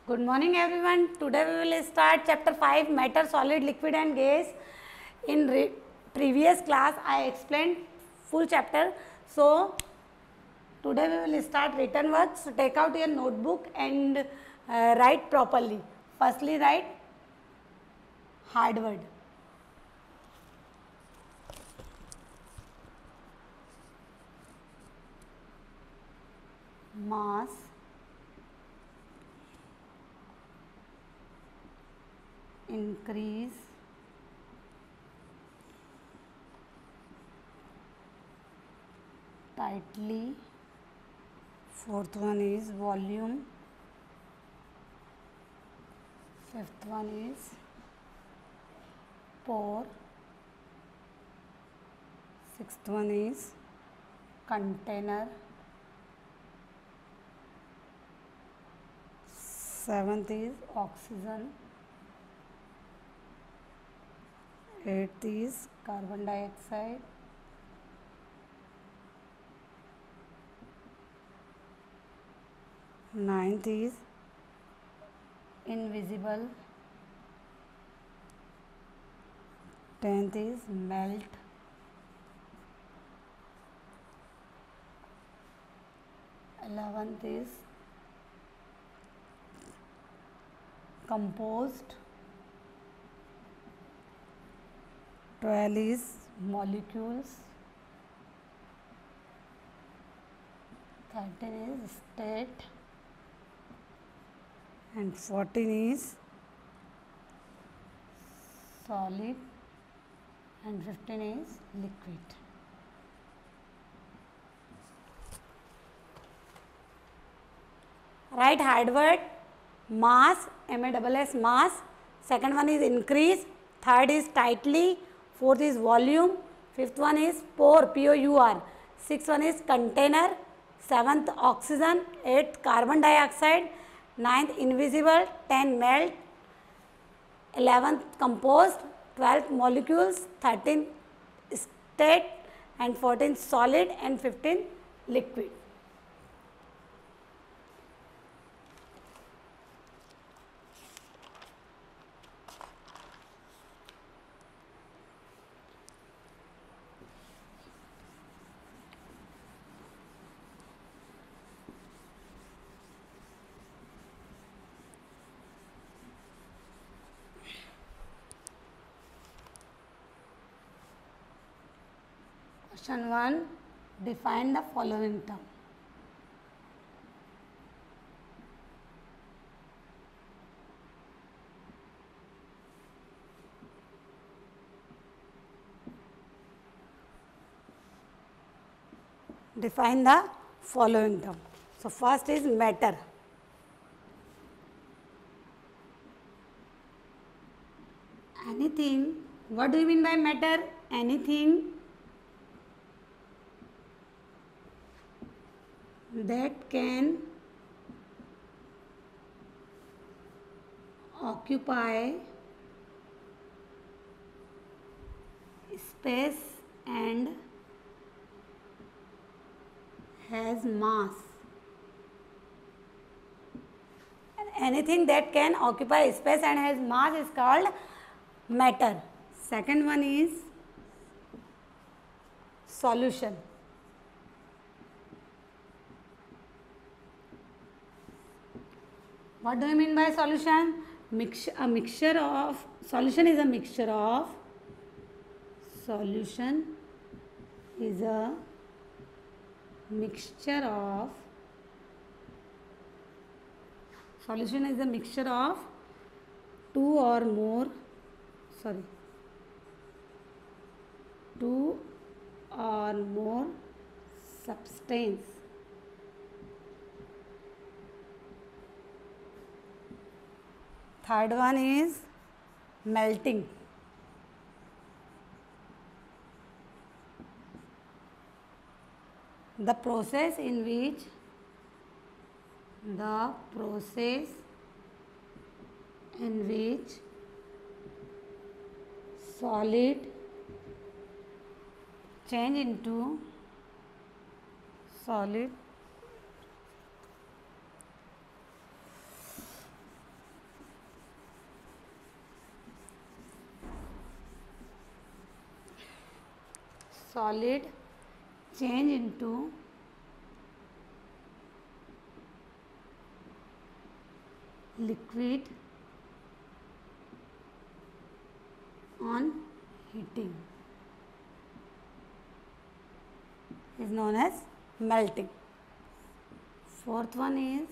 Good morning everyone. Today we will start chapter 5 matter, solid, liquid and gas. In previous class I explained full chapter. So today we will start written work. So take out your notebook and write properly. Firstly write hard word. Mass increase tightly. Fourth one is volume. Fifth one is pour. Sixth one is container. Seventh is oxygen. Eighth is carbon dioxide. Ninth is invisible. 10th is melt. 11th is composed. 12 is molecules. 13 is state. And 14 is solid. And 15 is liquid. Write hard word mass, MASS, mass. Second one is increase. Third is tightly. Fourth is volume. Fifth one is pour, POUR. Sixth one is container. Seventh oxygen. Eighth carbon dioxide. Ninth invisible. 10 melt. 11th composed. 12th molecules. 13th state. And 14th solid. And 15th liquid. Question 1. Define the following term. Define the following term. So first is matter. Anything. What do you mean by matter? Anything that can occupy space and has mass. Anything that can occupy space and has mass is called matter. Second one is solution. What do you mean by solution? A mixture of, solution is a mixture of, solution is a mixture of, solution is a mixture of two or more substance. Third one is melting. The process in which solid change into solid solid change into liquid on heating is known as melting. Fourth one is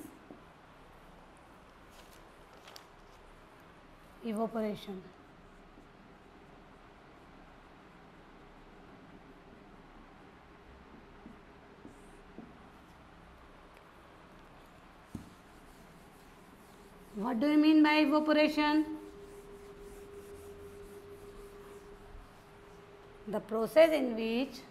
evaporation. What do you mean by evaporation? The process in which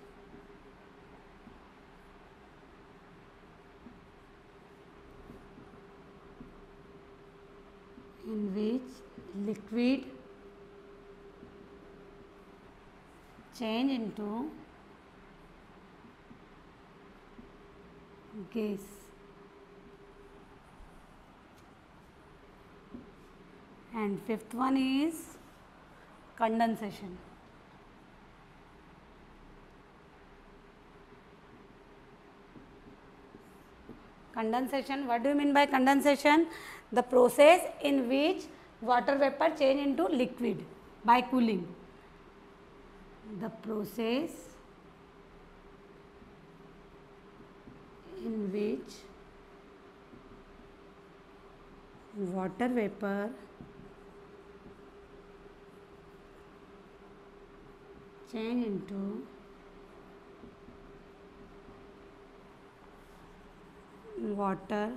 liquid change into gas. And fifth one is condensation. Condensation, what do you mean by condensation? The process in which water vapor change into liquid by cooling. The process in which water vapor change into water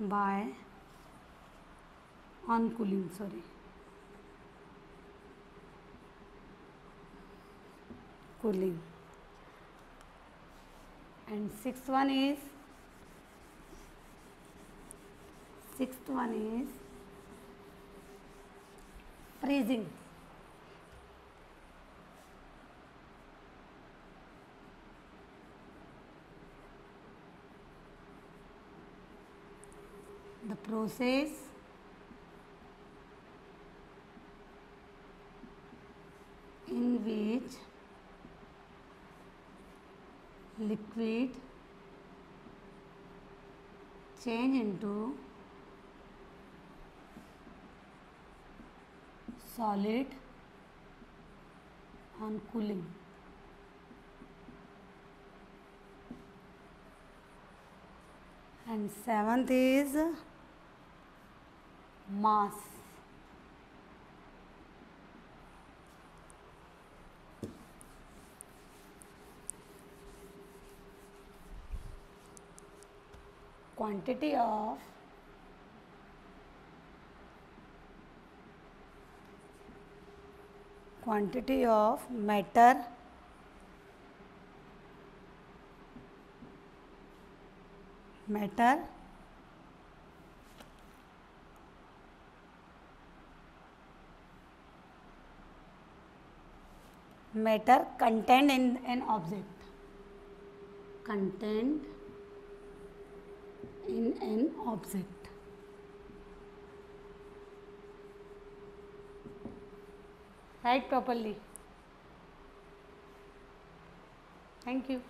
by on cooling, cooling. And sixth one is freezing. The process in which liquid change into solid on cooling. And seventh is mass. Quantity of matter contained in an object. Write properly. Thank you.